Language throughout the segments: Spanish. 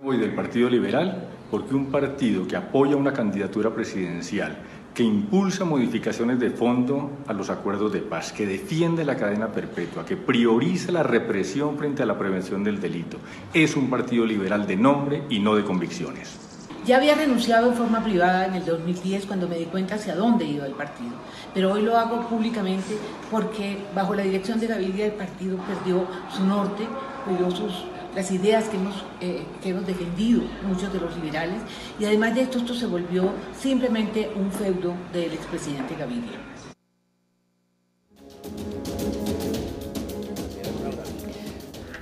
Voy del Partido Liberal porque un partido que apoya una candidatura presidencial, que impulsa modificaciones de fondo a los acuerdos de paz, que defiende la cadena perpetua, que prioriza la represión frente a la prevención del delito, es un partido liberal de nombre y no de convicciones. Ya había renunciado en forma privada en el 2010 cuando me di cuenta hacia dónde iba el partido, pero hoy lo hago públicamente porque bajo la dirección de Gaviria el partido perdió su norte, perdió las ideas que hemos defendido muchos de los liberales, y además de esto se volvió simplemente un feudo del expresidente Gaviria.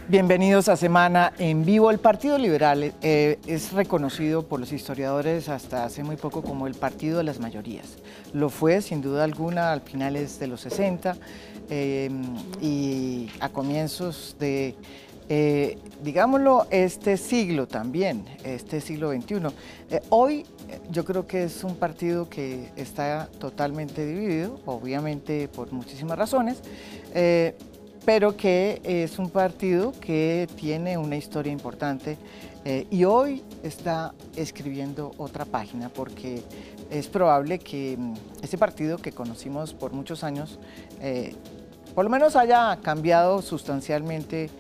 Bienvenidos a Semana en Vivo. El Partido Liberal es reconocido por los historiadores hasta hace muy poco como el partido de las mayorías. Lo fue, sin duda alguna, al finales de los 60 y a comienzos de, digámoslo, este siglo también, este siglo XXI. Hoy yo creo que es un partido que está totalmente dividido, obviamente por muchísimas razones, pero que es un partido que tiene una historia importante y hoy está escribiendo otra página porque es probable que ese partido que conocimos por muchos años por lo menos haya cambiado sustancialmente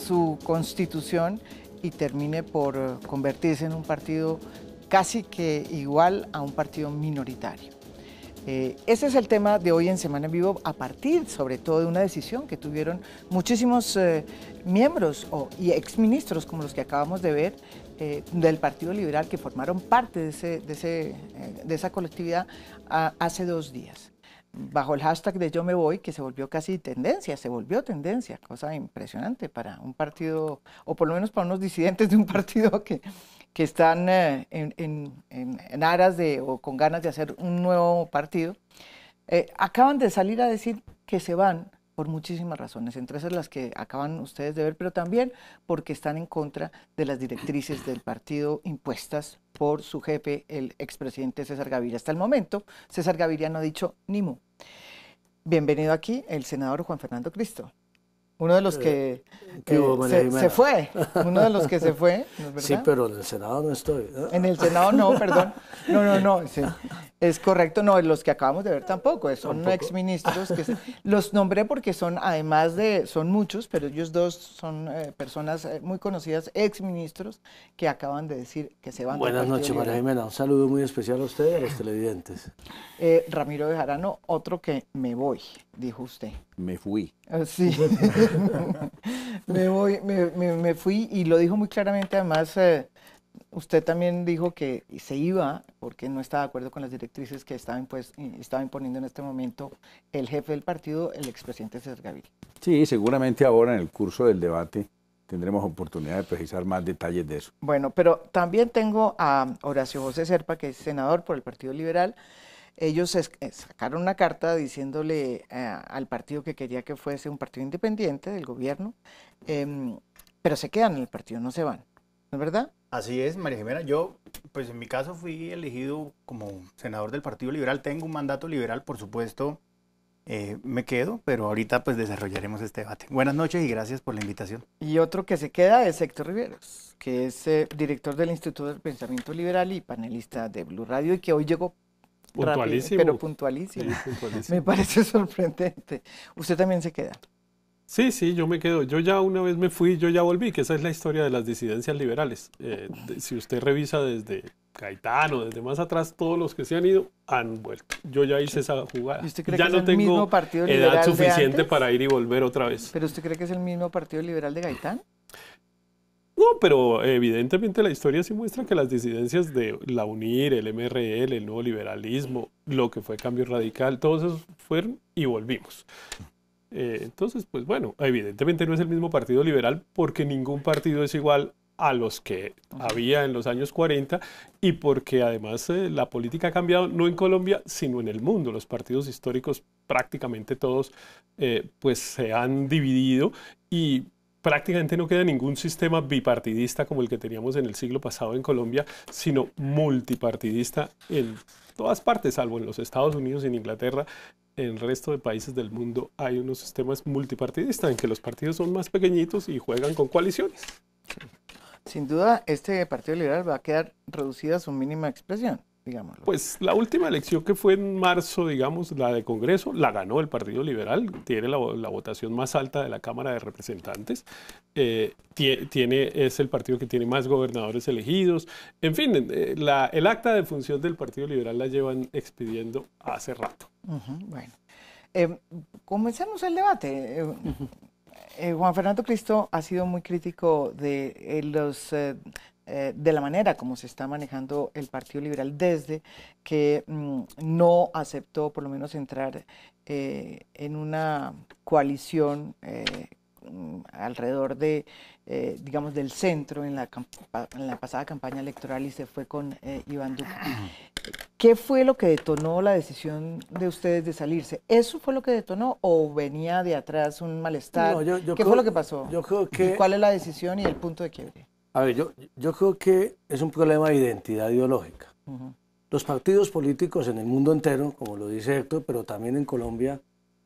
su constitución y termine por convertirse en un partido casi que igual a un partido minoritario. Ese es el tema de hoy en Semana en Vivo, a partir sobre todo de una decisión que tuvieron muchísimos miembros y exministros como los que acabamos de ver del Partido Liberal que formaron parte de esa colectividad hace 2 días. Bajo el hashtag de Yo Me Voy, que se volvió casi tendencia, cosa impresionante para un partido, o por lo menos para unos disidentes de un partido que están en aras de, o con ganas de hacer un nuevo partido, acaban de salir a decir que se van por muchísimas razones, entre esas las que acaban ustedes de ver, pero también porque están en contra de las directrices del partido impuestas por su jefe, el expresidente César Gaviria. Hasta el momento, César Gaviria no ha dicho ni mu. Bienvenido aquí el senador Juan Fernando Cristo. Uno de los que se fue, uno de los que se fue, ¿no es verdad? Sí, pero en el Senado no estoy, ¿no? En el Senado no, perdón, no, sí, es correcto, no, los que acabamos de ver tampoco, son exministros, los nombré porque son, además de, son muchos, pero ellos dos son personas muy conocidas, exministros, que acaban de decir que se van. Buenas noches, María Jimena, un saludo muy especial a usted y a los televidentes. Ramiro Bejarano, otro que me voy, dijo usted. Me fui. Sí, me fui y lo dijo muy claramente, además usted también dijo que se iba porque no estaba de acuerdo con las directrices que estaba imponiendo en este momento el jefe del partido, el expresidente César Gaviria. Sí, seguramente ahora en el curso del debate tendremos oportunidad de precisar más detalles de eso. Bueno, pero también tengo a Horacio José Serpa, que es senador por el Partido Liberal. Ellos sacaron una carta diciéndole al partido que quería que fuese un partido independiente del gobierno, pero se quedan en el partido, no se van, ¿no es verdad? Así es, María Jimena. Yo, pues en mi caso fui elegido como senador del Partido Liberal, tengo un mandato liberal, por supuesto, me quedo, pero ahorita pues desarrollaremos este debate. Buenas noches y gracias por la invitación. Y otro que se queda es Héctor Riveros, que es director del Instituto del Pensamiento Liberal y panelista de Blue Radio y que hoy llegó puntualísimo. Rápido, pero puntualísimo. Sí, puntualísimo. Me parece sorprendente. ¿Usted también se queda? Sí, yo me quedo. Yo ya una vez me fui, yo ya volví, que esa es la historia de las disidencias liberales. Si usted revisa desde Gaitán o desde más atrás, todos los que se han ido han vuelto. Yo ya hice esa jugada. ¿Y usted cree ya que no es el mismo tengo Partido edad Liberal de suficiente antes? para ir y volver otra vez. ¿Pero usted cree que es el mismo Partido Liberal de Gaitán? No, pero evidentemente la historia sí muestra que las disidencias de la UNIR, el MRL, el nuevo liberalismo, lo que fue Cambio Radical, todos esos fueron y volvimos. Entonces, pues bueno, evidentemente no es el mismo Partido Liberal porque ningún partido es igual a los que había en los años 40 y porque además la política ha cambiado no en Colombia, sino en el mundo. Los partidos históricos prácticamente todos pues se han dividido y prácticamente no queda ningún sistema bipartidista como el que teníamos en el siglo pasado en Colombia, sino multipartidista en todas partes, salvo en los Estados Unidos y en Inglaterra. En el resto de países del mundo hay unos sistemas multipartidistas en que los partidos son más pequeñitos y juegan con coaliciones. Sin duda, este Partido Liberal va a quedar reducido a su mínima expresión, digámoslo. Pues la última elección que fue en marzo, digamos, la de Congreso, la ganó el Partido Liberal, tiene la votación más alta de la Cámara de Representantes, es el partido que tiene más gobernadores elegidos, en fin, el acta de función del Partido Liberal la llevan expidiendo hace rato. Bueno, comencemos el debate. Juan Fernando Cristo ha sido muy crítico de la manera como se está manejando el Partido Liberal desde que no aceptó por lo menos entrar en una coalición alrededor de, digamos, del centro en la pasada campaña electoral y se fue con Iván Duque. ¿Qué fue lo que detonó la decisión de ustedes de salirse? ¿Eso fue lo que detonó o venía de atrás un malestar? No, ¿Qué fue lo que pasó? Yo creo que... ¿Cuál es la decisión y el punto de quiebre? A ver, yo creo que es un problema de identidad ideológica. Los partidos políticos en el mundo entero, como lo dice Héctor, pero también en Colombia,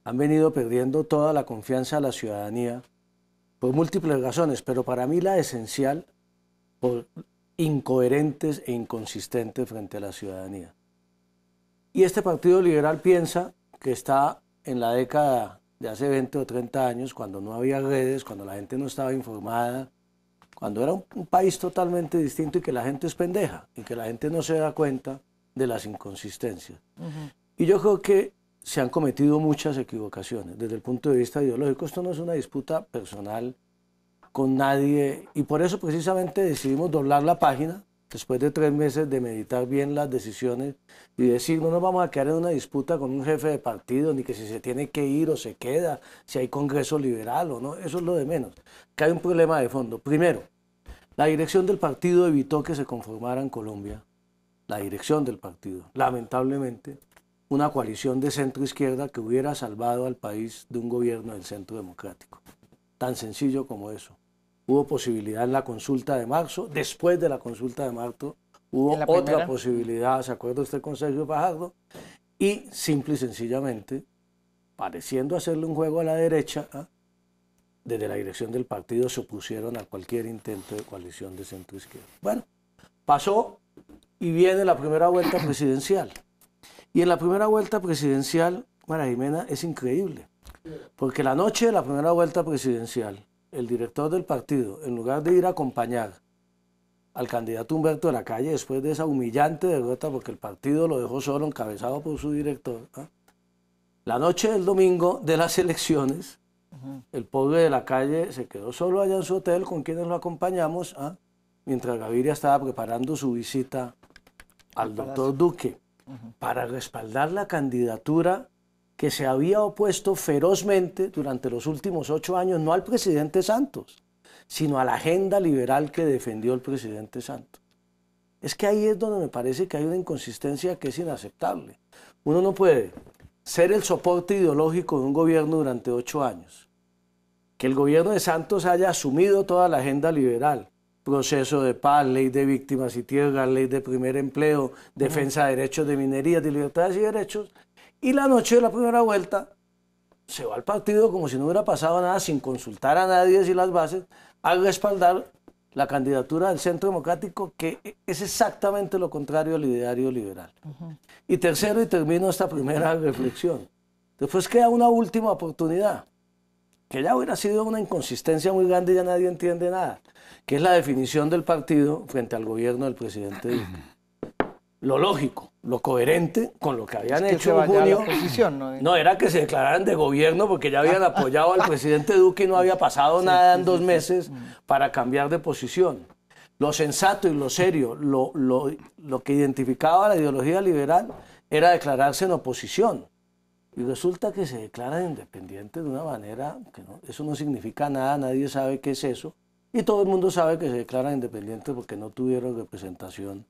han venido perdiendo toda la confianza a la ciudadanía por múltiples razones, pero para mí la esencial, por incoherentes e inconsistentes frente a la ciudadanía. Y este Partido Liberal piensa que está en la década de hace 20 o 30 años, cuando no había redes, cuando la gente no estaba informada, cuando era un país totalmente distinto y que la gente es pendeja y que la gente no se da cuenta de las inconsistencias. Y yo creo que se han cometido muchas equivocaciones desde el punto de vista ideológico. Esto no es una disputa personal con nadie y por eso precisamente decidimos doblar la página después de 3 meses de meditar bien las decisiones y decir, no nos vamos a quedar en una disputa con un jefe de partido, ni que si se tiene que ir o se queda, si hay Congreso Liberal o no, eso es lo de menos. Que hay un problema de fondo. Primero, la dirección del partido evitó que se conformara en Colombia, la dirección del partido, lamentablemente, una coalición de centro-izquierda que hubiera salvado al país de un gobierno del centro democrático. Tan sencillo como eso. Hubo posibilidad en la consulta de marzo, después de la consulta de marzo hubo otra posibilidad, ¿se acuerda usted con Sergio Fajardo? Y simple y sencillamente, pareciendo hacerle un juego a la derecha, desde la dirección del partido se opusieron a cualquier intento de coalición de centro-izquierda. Bueno, pasó y viene la primera vuelta presidencial. Y en la primera vuelta presidencial, María Jimena, es increíble, porque la noche de la primera vuelta presidencial, el director del partido, en lugar de ir a acompañar al candidato Humberto de la Calle después de esa humillante derrota, porque el partido lo dejó solo, encabezado por su director, la noche del domingo de las elecciones, el pobre de la Calle se quedó solo allá en su hotel con quienes lo acompañamos, mientras Gaviria estaba preparando su visita al doctor Duque para respaldar la candidatura que se había opuesto ferozmente durante los últimos 8 años, no al presidente Santos, sino a la agenda liberal que defendió el presidente Santos. Es que ahí es donde me parece que hay una inconsistencia que es inaceptable. Uno no puede ser el soporte ideológico de un gobierno durante 8 años, que el gobierno de Santos haya asumido toda la agenda liberal, proceso de paz, ley de víctimas y tierras, ley de primer empleo, defensa de derechos de minería, de libertades y derechos, y la noche de la primera vuelta se va al partido como si no hubiera pasado nada, sin consultar a nadie si las bases, a respaldar la candidatura del Centro Democrático, que es exactamente lo contrario al ideario liberal. Y tercero, y termino esta primera reflexión, después queda una última oportunidad, que ya hubiera sido una inconsistencia muy grande y ya nadie entiende nada, que es la definición del partido frente al gobierno del presidente Duque. Lo lógico, lo coherente con lo que habían hecho en junio, no era que se declararan de gobierno porque ya habían apoyado al presidente Duque y no había pasado nada en 2 meses para cambiar de posición. Lo sensato y lo serio, lo que identificaba la ideología liberal era declararse en oposición. Y resulta que se declaran independientes de una manera que eso no significa nada, nadie sabe qué es eso. Y todo el mundo sabe que se declaran independientes porque no tuvieron representación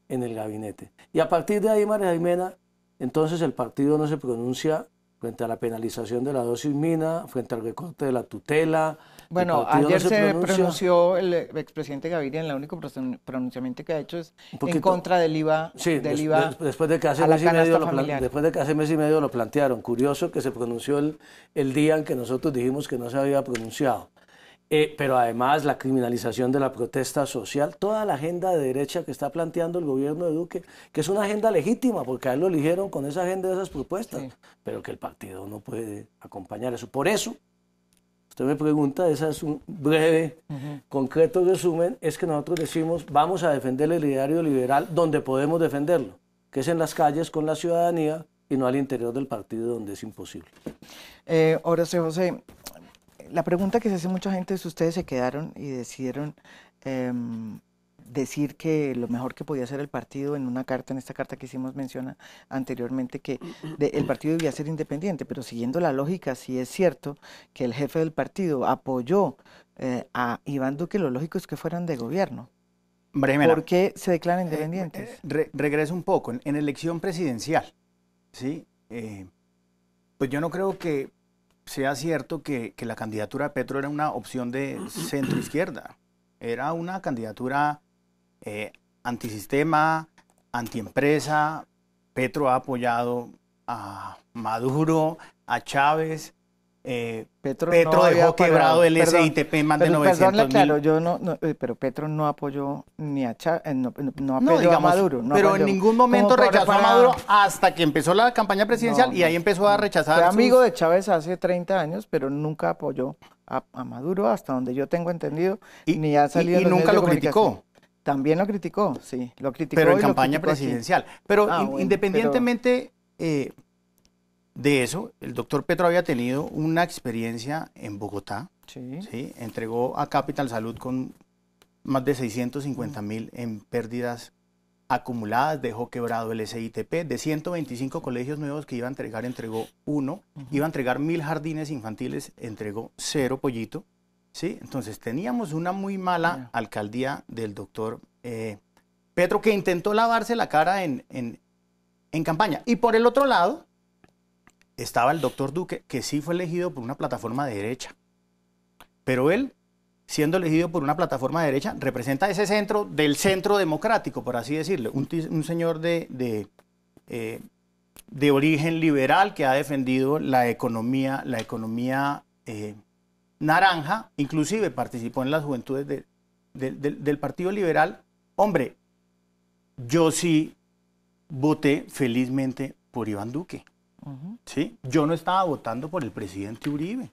en el gabinete. Y a partir de ahí, María Jimena, entonces el partido no se pronuncia frente a la penalización de la dosis mina, frente al recorte de la tutela. Bueno, ayer se pronunció el expresidente Gaviria, el único pronunciamiento que ha hecho es en contra del IVA. Sí, después de que hace mes y medio lo plantearon. Curioso que se pronunció el día en que nosotros dijimos que no se había pronunciado. pero además la criminalización de la protesta social, toda la agenda de derecha que está planteando el gobierno de Duque, que es una agenda legítima, porque a él lo eligieron con esa agenda de esas propuestas, pero que el partido no puede acompañar eso. Por eso, usted me pregunta, ese es un breve, concreto resumen, es que nosotros decimos, vamos a defender el ideario liberal donde podemos defenderlo, que es en las calles con la ciudadanía y no al interior del partido donde es imposible. Ahora, José, la pregunta que se hace mucha gente es, ustedes se quedaron y decidieron decir que lo mejor que podía hacer el partido en una carta, en esta carta que hicimos menciona anteriormente, que el partido debía ser independiente, pero siguiendo la lógica, si es cierto que el jefe del partido apoyó a Iván Duque, lo lógico es que fueran de gobierno. ¿Por qué se declaran independientes? Regreso un poco, en elección presidencial, ¿sí? Pues yo no creo que sea cierto que la candidatura de Petro era una opción de centro-izquierda. Era una candidatura antisistema, antiempresa. Petro ha apoyado a Maduro, a Chávez. Petro dejó quebrado el SITP más de 900.000. Pero Petro no apoyó ni a Chávez, no apoyó a Maduro. Pero en ningún momento rechazó a Maduro hasta que empezó la campaña presidencial y ahí empezó a rechazar. Fue amigo de Chávez hace 30 años, pero nunca apoyó a Maduro, hasta donde yo tengo entendido, ni ha salido en los nunca medios lo de criticó. También lo criticó, sí, lo criticó. Pero en campaña presidencial. Pero independientemente de eso, el doctor Petro había tenido una experiencia en Bogotá. ¿Sí? Entregó a Capital Salud con más de 650.000 en pérdidas acumuladas, dejó quebrado el SITP. De 125 colegios nuevos que iba a entregar, entregó 1. Iba a entregar 1.000 jardines infantiles, entregó 0 pollito. ¿Sí? Entonces teníamos una muy mala alcaldía del doctor Petro, que intentó lavarse la cara en campaña. Y por el otro lado estaba el doctor Duque, que sí fue elegido por una plataforma de derecha. Pero él, siendo elegido por una plataforma de derecha, representa ese centro del centro democrático, por así decirlo. Un señor de origen liberal que ha defendido la economía naranja, inclusive participó en las juventudes del Partido Liberal. Hombre, yo sí voté felizmente por Iván Duque. ¿Sí? Yo no estaba votando por el presidente Uribe.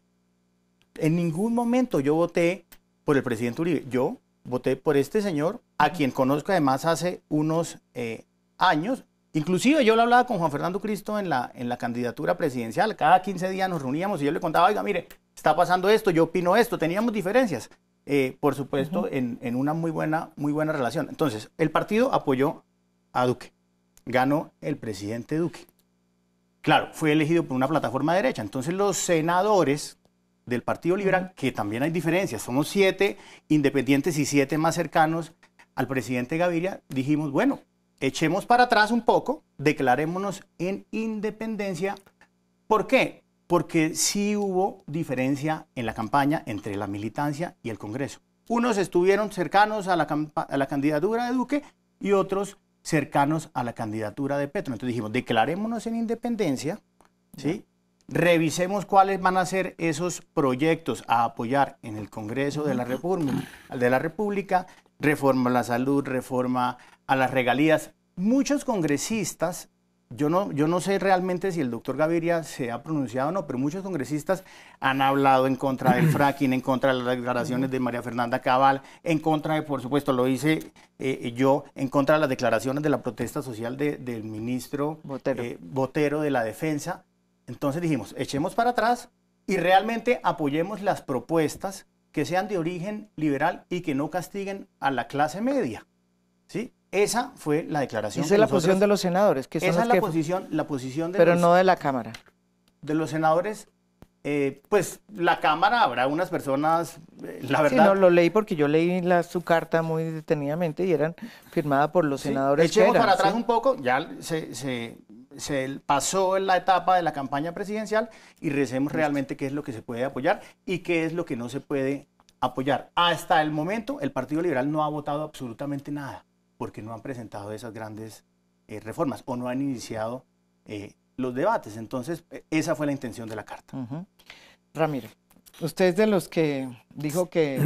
En ningún momento yo voté por el presidente Uribe. Yo voté por este señor, a quien conozco además hace unos años. Inclusive yo lo hablaba con Juan Fernando Cristo en la candidatura presidencial. Cada 15 días nos reuníamos y yo le contaba, oiga, mire, está pasando esto, yo opino esto. Teníamos diferencias, por supuesto, en una muy buena relación. Entonces, el partido apoyó a Duque. Ganó el presidente Duque. Claro, fue elegido por una plataforma de derecha. Entonces los senadores del Partido Liberal, que también hay diferencias, somos 7 independientes y 7 más cercanos al presidente Gaviria, dijimos, bueno, echemos para atrás un poco, declarémonos en independencia. ¿Por qué? Porque sí hubo diferencia en la campaña entre la militancia y el Congreso. Unos estuvieron cercanos a la candidatura de Duque y otros cercanos a la candidatura de Petro. Entonces dijimos, declarémonos en independencia, ¿sí? Revisemos cuáles van a ser esos proyectos a apoyar en el Congreso de la República, reforma a la salud, reforma a las regalías. Muchos congresistas, yo no sé realmente si el doctor Gaviria se ha pronunciado o no, pero muchos congresistas han hablado en contra del fracking, en contra de las declaraciones de María Fernanda Cabal, en contra de, por supuesto, lo hice yo, en contra de las declaraciones de la protesta social del ministro Botero de la Defensa. Entonces dijimos, echemos para atrás y realmente apoyemos las propuestas que sean de origen liberal y que no castiguen a la clase media, ¿sí? Esa fue la declaración. Esa es la posición de los senadores. Que son esa es la posición de pero no de la Cámara. De los senadores, pues la Cámara habrá unas personas, la verdad. Sí, no, lo leí porque yo leí su carta muy detenidamente y eran firmadas por los senadores. Echemos para atrás un poco, ya se pasó en la etapa de la campaña presidencial y recemos realmente qué es lo que se puede apoyar y qué es lo que no se puede apoyar. Hasta el momento el Partido Liberal no ha votado absolutamente nada porque no han presentado esas grandes reformas o no han iniciado los debates. Entonces esa fue la intención de la carta. Ramiro. Usted es de los que dijo que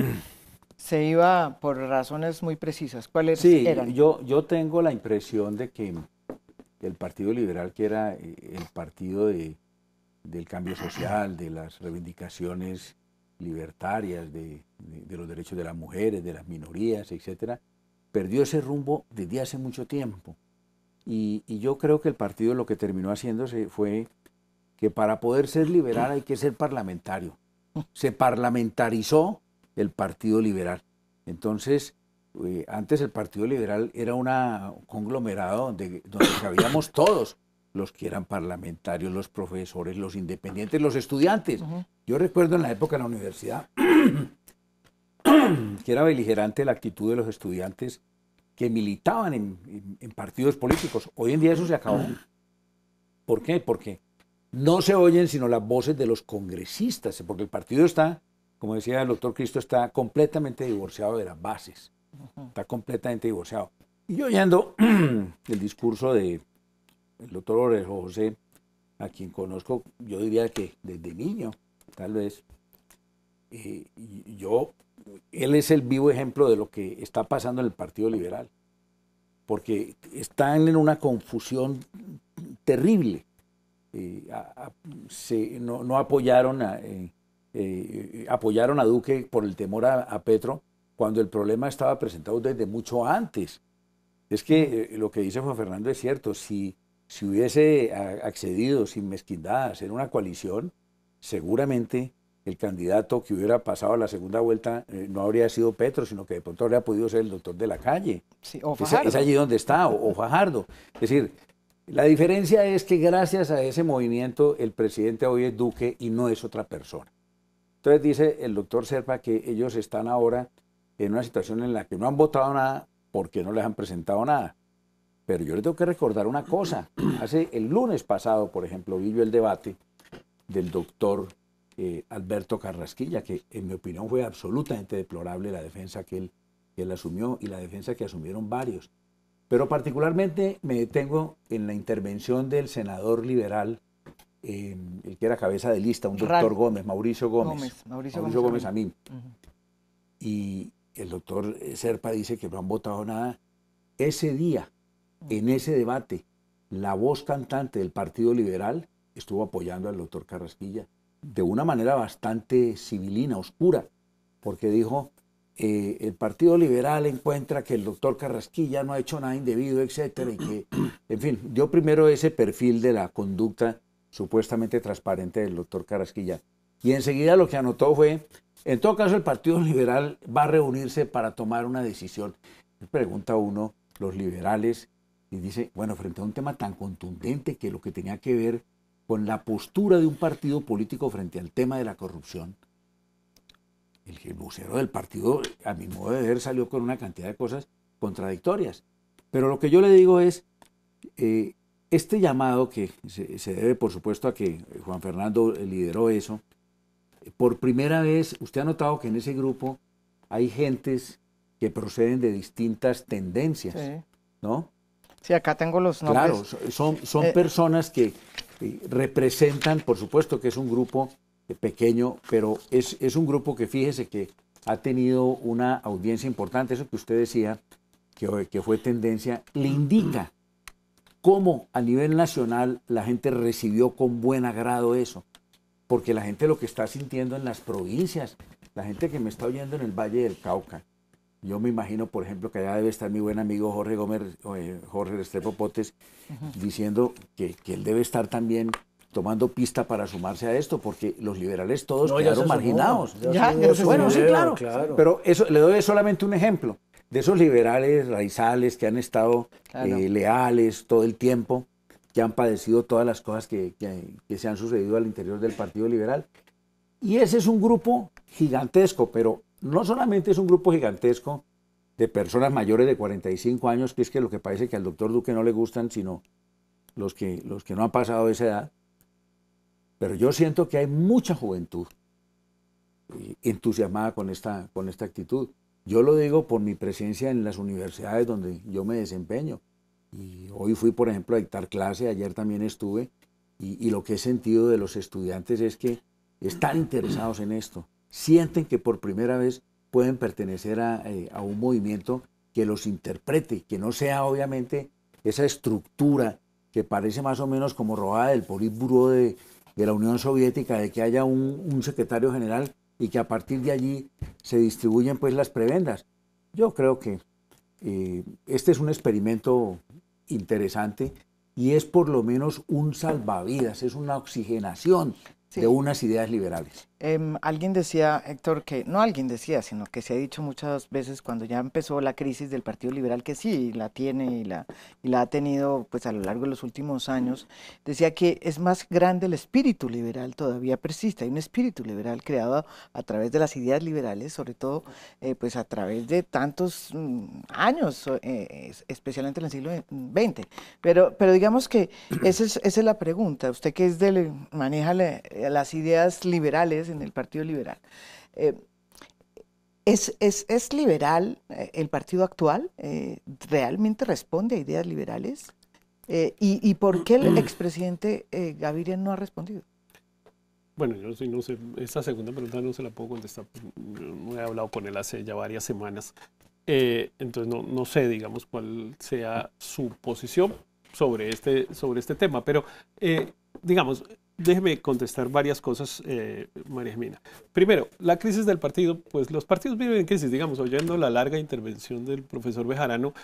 se iba por razones muy precisas. ¿Cuáles Sí, eran? yo tengo la impresión de que el Partido Liberal, que era el partido del cambio social, de las reivindicaciones libertarias, de los derechos de las mujeres, de las minorías, etcétera, perdió ese rumbo desde hace mucho tiempo. Y yo creo que el partido lo que terminó haciéndose fue que para poder ser liberal hay que ser parlamentario. Se parlamentarizó el Partido Liberal. Entonces, antes el Partido Liberal era un conglomerado donde cabíamos todos, los que eran parlamentarios, los profesores, los independientes, los estudiantes. Yo recuerdo en la época de la universidad que era beligerante la actitud de los estudiantes que militaban en partidos políticos. Hoy en día eso se acabó. ¿Por qué? Porque no se oyen sino las voces de los congresistas, porque el partido está, como decía el doctor Cristo, está completamente divorciado de las bases. Está completamente divorciado. Y yo oyendo el discurso del doctor Orejo José, a quien conozco, yo diría que desde niño, tal vez, él es el vivo ejemplo de lo que está pasando en el Partido Liberal, porque están en una confusión terrible. No apoyaron apoyaron a Duque por el temor a Petro, cuando el problema estaba presentado desde mucho antes. Es que lo que dice Juan Fernando es cierto. Si hubiese accedido sin mezquindad a hacer una coalición, seguramente el candidato que hubiera pasado a la segunda vuelta no habría sido Petro, sino que de pronto habría podido ser el doctor de la Calle. Sí, o Fajardo. Es allí donde está, o Fajardo. Es decir, la diferencia es que gracias a ese movimiento el presidente hoy es Duque y no es otra persona. Entonces dice el doctor Serpa que ellos están ahora en una situación en la que no han votado nada porque no les han presentado nada. Pero yo les tengo que recordar una cosa. El lunes pasado, por ejemplo, vi yo el debate del doctor Alberto Carrasquilla, que en mi opinión fue absolutamente deplorable la defensa que él asumió y la defensa que asumieron varios. Pero particularmente me detengo en la intervención del senador liberal, el que era cabeza de lista, un doctor Gómez, Mauricio Gómez Amín. Y el doctor Serpa dice que no han votado nada. Ese día, en ese debate, la voz cantante del Partido Liberal estuvo apoyando al doctor Carrasquilla de una manera bastante civilina, oscura, porque dijo, el Partido Liberal encuentra que el doctor Carrasquilla no ha hecho nada indebido, etcétera, y que, en fin, dio primero ese perfil de la conducta supuestamente transparente del doctor Carrasquilla. Y enseguida lo que anotó fue, en todo caso el Partido Liberal va a reunirse para tomar una decisión. Me pregunta uno, los liberales, y dice, bueno, frente a un tema tan contundente que lo que tenía que ver con la postura de un partido político frente al tema de la corrupción, el vocero del partido, a mi modo de ver, salió con una cantidad de cosas contradictorias. Pero lo que yo le digo es, este llamado que se debe, por supuesto, a que Juan Fernando lideró eso, por primera vez, usted ha notado que en ese grupo hay gentes que proceden de distintas tendencias, sí, ¿no? Sí, acá tengo los nombres. Claro, son personas que representan, por supuesto que es un grupo pequeño, pero es un grupo que fíjese que ha tenido una audiencia importante. Eso que usted decía, que fue tendencia, le indica cómo a nivel nacional la gente recibió con buen agrado eso. Porque la gente lo que está sintiendo en las provincias, la gente que me está oyendo en el Valle del Cauca, yo me imagino, por ejemplo, que allá debe estar mi buen amigo Jorge Restrepo Potes, diciendo que él debe estar también tomando pista para sumarse a esto, porque los liberales todos quedaron marginados. Bueno, sí, claro. Pero eso, le doy solamente un ejemplo de esos liberales raizales que han estado leales todo el tiempo, que han padecido todas las cosas que se han sucedido al interior del Partido Liberal. Y ese es un grupo gigantesco, pero no solamente es un grupo gigantesco de personas mayores de 45 años, que es que lo que parece que al doctor Duque no le gustan, sino los que no han pasado esa edad. Pero yo siento que hay mucha juventud entusiasmada con esta actitud. Yo lo digo por mi presencia en las universidades donde yo me desempeño. Y hoy fui, por ejemplo, a dictar clase, ayer también estuve, y lo que he sentido de los estudiantes es que están interesados en esto, sienten que por primera vez pueden pertenecer a un movimiento que los interprete, que no sea obviamente esa estructura que parece más o menos como robada del Politburó de la Unión Soviética, de que haya un secretario general y que a partir de allí se distribuyen pues las prebendas. Yo creo que este es un experimento interesante y es por lo menos un salvavidas, es una oxigenación de unas ideas liberales. Alguien decía, Héctor, que no alguien decía, sino que se ha dicho muchas veces cuando ya empezó la crisis del Partido Liberal, que sí la tiene y la ha tenido pues a lo largo de los últimos años, decía que es más grande el espíritu liberal, todavía persiste, hay un espíritu liberal creado a través de las ideas liberales, sobre todo pues a través de tantos años, especialmente en el siglo XX. Pero digamos que esa es la pregunta, usted que maneja las ideas liberales en el Partido Liberal. ¿Es liberal el partido actual? ¿Realmente responde a ideas liberales? ¿Y por qué el expresidente Gaviria no ha respondido? Bueno, yo sí no sé, esta segunda pregunta no se la puedo contestar, no he hablado con él hace ya varias semanas, entonces no sé, digamos, cuál sea su posición sobre este tema, pero digamos, déjeme contestar varias cosas, María Jimena. Primero, la crisis del partido, pues los partidos viven en crisis, digamos, oyendo la larga intervención del profesor Bejarano,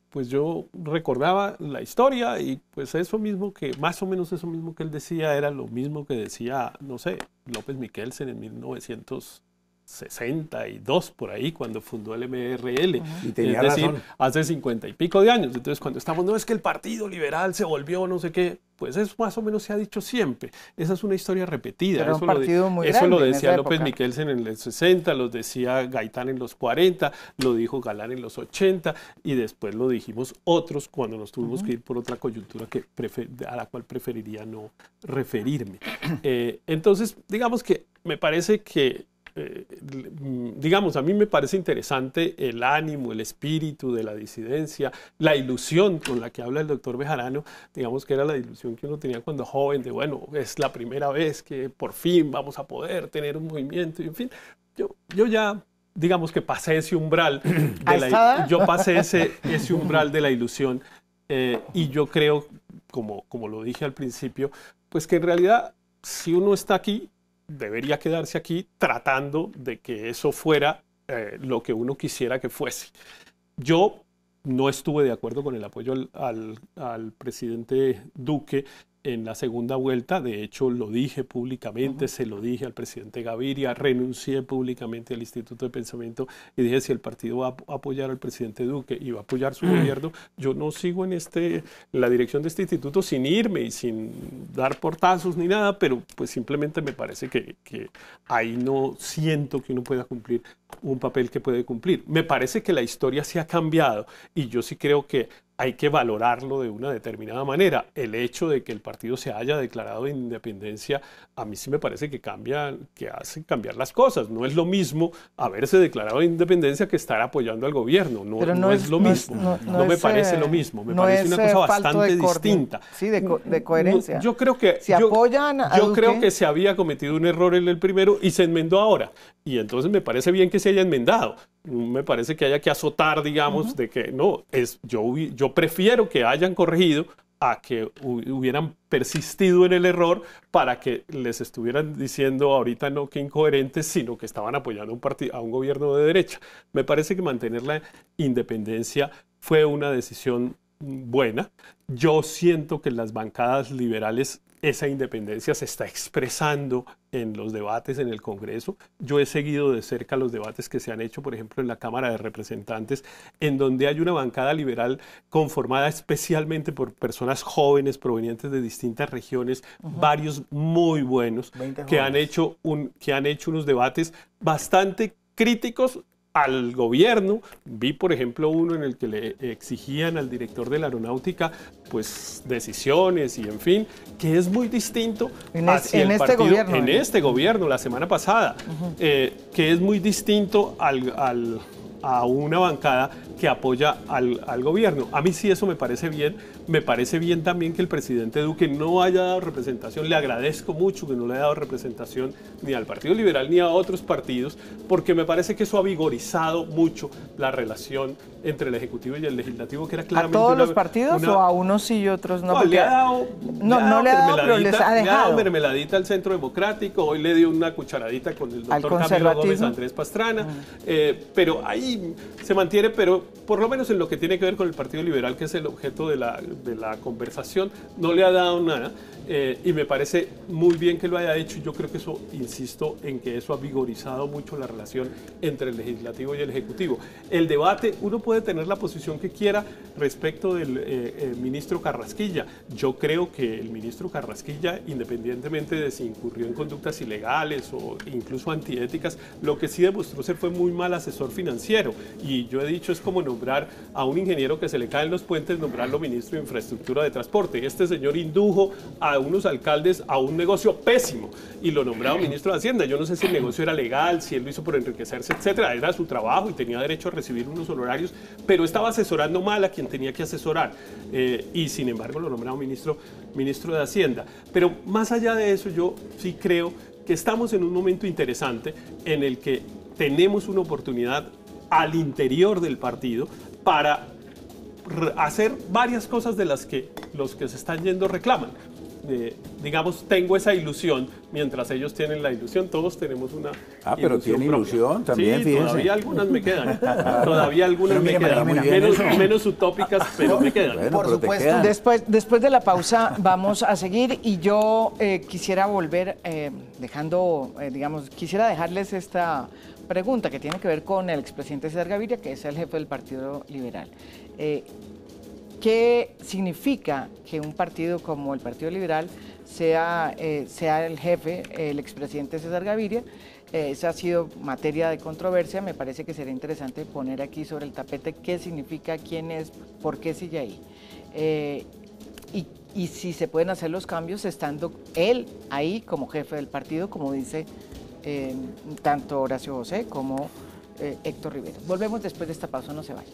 pues yo recordaba la historia y pues eso mismo más o menos eso mismo que él decía era lo mismo que decía, no sé, López Miquelsen en 1962 por ahí, cuando fundó el MRL, y tenía es decir, razón. Hace 50 y pico de años. Entonces, cuando estamos, no es que el Partido Liberal se volvió no sé qué, pues eso más o menos se ha dicho siempre. Esa es una historia repetida. Pero eso un partido muy eso lo grande en decía esa López época. Miquelsen en los 60, lo decía Gaitán en los 40, lo dijo Galán en los 80 y después lo dijimos otros cuando nos tuvimos que ir por otra coyuntura a la cual preferiría no referirme. Entonces, digamos que me parece que digamos, a mí me parece interesante el ánimo, el espíritu de la disidencia, la ilusión con la que habla el doctor Bejarano, digamos que era la ilusión que uno tenía cuando joven, de bueno, es la primera vez que por fin vamos a poder tener un movimiento, y en fin, yo ya, digamos que pasé ese umbral, yo pasé ese umbral de la ilusión, y yo creo, como lo dije al principio, pues que en realidad, si uno está aquí, debería quedarse aquí tratando de que eso fuera lo que uno quisiera que fuese. Yo no estuve de acuerdo con el apoyo al presidente Duque en la segunda vuelta, de hecho lo dije públicamente, se lo dije al presidente Gaviria, renuncié públicamente al Instituto de Pensamiento y dije, si el partido va a apoyar al presidente Duque y va a apoyar su gobierno, yo no sigo en la dirección de este instituto sin irme y sin dar portazos ni nada, pero pues simplemente me parece que ahí no siento que uno pueda cumplir un papel que puede cumplir. Me parece que la historia se ha cambiado y yo sí creo que hay que valorarlo de una determinada manera. El hecho de que el partido se haya declarado independencia, a mí sí me parece que hace cambiar las cosas. No es lo mismo haberse declarado independencia que estar apoyando al gobierno. No es lo mismo. No me parece lo mismo. Me parece una cosa bastante distinta. Sí, de coherencia. Yo creo que creo que se había cometido un error en el primero y se enmendó ahora. Y entonces me parece bien que se haya enmendado. Me parece que haya que azotar, digamos, de que no, yo prefiero que hayan corregido a que hubieran persistido en el error para que les estuvieran diciendo ahorita no que incoherentes, sino que estaban apoyando a un gobierno de derecha. Me parece que mantener la independencia fue una decisión buena. Yo siento que en las bancadas liberales esa independencia se está expresando en los debates en el Congreso. Yo he seguido de cerca los debates que se han hecho, por ejemplo, en la Cámara de Representantes, en donde hay una bancada liberal conformada especialmente por personas jóvenes provenientes de distintas regiones, varios muy buenos, que han hecho unos debates bastante críticos al gobierno. Vi, por ejemplo, uno en el que le exigían al director de la aeronáutica pues decisiones y en fin, que es muy distinto hacia el partido, en este gobierno la semana pasada, que es muy distinto a una bancada que apoya al gobierno. A mí sí eso me parece bien. Me parece bien también que el presidente Duque no haya dado representación. Le agradezco mucho que no le haya dado representación ni al Partido Liberal ni a otros partidos, porque me parece que eso ha vigorizado mucho la relación entre el Ejecutivo y el Legislativo, que era claramente ¿A todos los partidos o a unos sí y otros no? No, le ha dado, no le ha dado, pero les ha le ha dado dejado. mermeladita al Centro Democrático. Hoy le dio una cucharadita con el doctor Camilo Gómez Andrés Pastrana, pero ahí se mantiene, pero por lo menos en lo que tiene que ver con el Partido Liberal, que es el objeto de la conversación, no le ha dado nada. Y me parece muy bien que lo haya hecho. Yo creo que eso, insisto, en que eso ha vigorizado mucho la relación entre el Legislativo y el Ejecutivo. El debate, uno puede tener la posición que quiera respecto del ministro Carrasquilla. Yo creo que el ministro Carrasquilla, independientemente de si incurrió en conductas ilegales o incluso antiéticas, lo que sí demostró ser fue muy mal asesor financiero. Y yo he dicho, es como nombrar a un ingeniero que se le caen los puentes, nombrarlo ministro de Infraestructura de Transporte. Este señor indujo a unos alcaldes a un negocio pésimo y lo nombraron ministro de Hacienda. Yo no sé si el negocio era legal, si él lo hizo por enriquecerse, etcétera. Era su trabajo y tenía derecho a recibir unos honorarios, pero estaba asesorando mal a quien tenía que asesorar. Y sin embargo lo nombraron ministro de Hacienda. Pero más allá de eso, yo sí creo que estamos en un momento interesante en el que tenemos una oportunidad al interior del partido para hacer varias cosas de las que los que se están yendo reclaman. Digamos, tengo esa ilusión, mientras ellos tienen la ilusión, todos tenemos una pero tiene ilusión también, sí, fíjense. todavía algunas me quedan, todavía algunas me quedan, menos utópicas, pero me quedan. Bueno, Por supuesto. Después de la pausa vamos a seguir y yo quisiera volver quisiera dejarles esta pregunta que tiene que ver con el expresidente César Gaviria, que es el jefe del Partido Liberal. ¿Qué significa que un partido como el Partido Liberal sea el jefe, el expresidente César Gaviria? Esa ha sido materia de controversia. Me parece que sería interesante poner aquí sobre el tapete qué significa, quién es, por qué sigue ahí. Y si se pueden hacer los cambios estando él ahí como jefe del partido, como dice tanto Horacio José como Héctor Rivera. Volvemos después de esta pausa, no se vayan.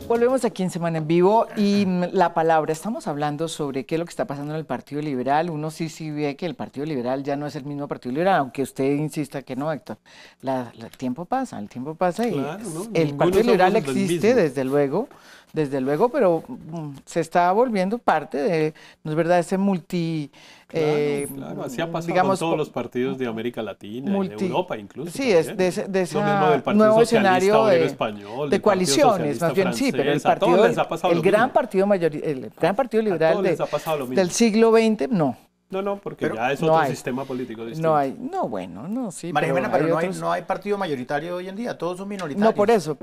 Volvemos aquí en Semana en Vivo y la palabra, estamos hablando sobre qué es lo que está pasando en el Partido Liberal. Uno sí ve que el Partido Liberal ya no es el mismo Partido Liberal, aunque usted insista que no, Héctor. El tiempo pasa y claro, ¿no? El Partido Liberal existe desde luego, pero se está volviendo parte de, ¿no es verdad?, ese Claro, así ha pasado con todos los partidos de América Latina y de Europa incluso. Sí, es de ese nuevo escenario de coaliciones, más bien, sí, pero el partido, el gran partido liberal del siglo XX, no. No, porque ya es otro sistema político distinto. María Jimena, pero no hay partido mayoritario hoy en día, todos son minoritarios. No, por eso,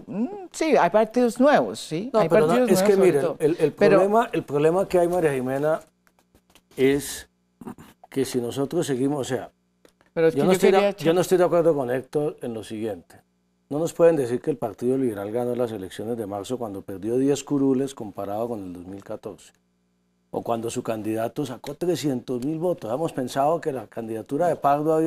sí, hay partidos nuevos, sí. No, hay pero partidos es que nuevos, miren, el problema que hay, María Jimena, es que si nosotros seguimos, o sea, yo no estoy de acuerdo con Héctor en lo siguiente. No nos pueden decir que el Partido Liberal ganó las elecciones de marzo cuando perdió 10 curules comparado con el 2014. O cuando su candidato sacó 300.000 votos. Hemos pensado que la candidatura de Pardo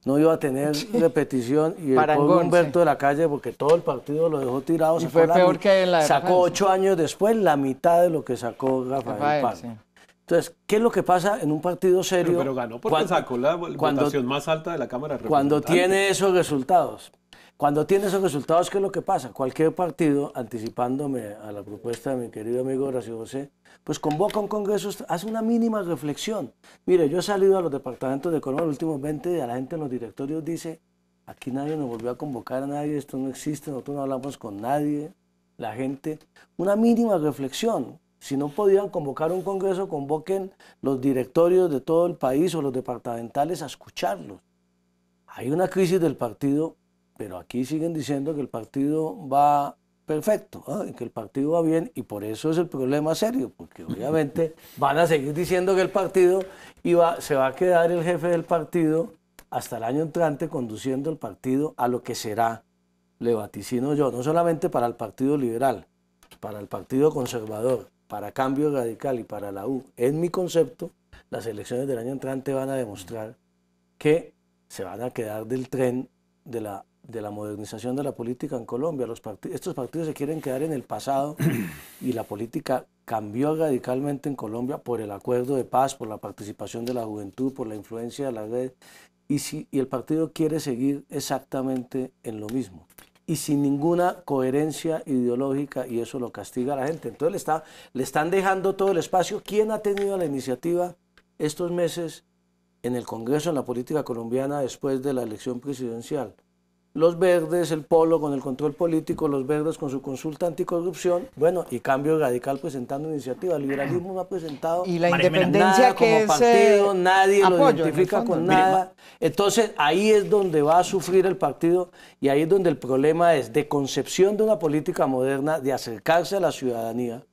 no iba a tener repetición y el pobre Humberto de la Calle, porque todo el partido lo dejó tirado, fue peor que la de sacó 8 años después la mitad de lo que sacó Rafael Pardo. Sí. Entonces, ¿qué es lo que pasa en un partido serio? Pero ganó porque sacó la votación más alta de la Cámara de Representantes. Cuando tiene esos resultados. ¿Qué es lo que pasa? Cualquier partido, anticipándome a la propuesta de mi querido amigo Horacio José, pues convoca un congreso, hace una mínima reflexión. Mire, yo he salido a los departamentos de Colombia los últimos 20 días, la gente en los directorios dice, aquí nadie nos volvió a convocar a nadie, esto no existe, nosotros no hablamos con nadie. La gente, una mínima reflexión. Si no podían convocar un congreso, convoquen los directorios de todo el país o los departamentales a escucharlos. Hay una crisis del partido, pero aquí siguen diciendo que el partido va perfecto, que el partido va bien, y por eso es el problema serio, porque obviamente van a seguir diciendo que el partido se va a quedar el jefe del partido hasta el año entrante conduciendo el partido a lo que será, le vaticino yo, no solamente para el Partido Liberal, para el Partido Conservador, para Cambio Radical y para la U. En mi concepto, las elecciones del año entrante van a demostrar que se van a quedar del tren de de la modernización de la política en Colombia. Estos partidos se quieren quedar en el pasado y la política cambió radicalmente en Colombia por el acuerdo de paz, por la participación de la juventud, por la influencia de la red, y el partido quiere seguir exactamente en lo mismo y sin ninguna coherencia ideológica, y eso lo castiga a la gente. Entonces le están dejando todo el espacio. ¿Quién ha tenido la iniciativa estos meses en el Congreso, en la política colombiana, después de la elección presidencial? Los verdes, el polo con el control político, los verdes con su consulta anticorrupción, bueno, y Cambio Radical presentando iniciativa. El liberalismo no ha presentado y la María Jimena, independencia nada que como partido, nadie lo apoyo, identifica con Mire, nada. Entonces ahí es donde va a sufrir el partido, y ahí es donde el problema es de concepción de una política moderna, de acercarse a la ciudadanía,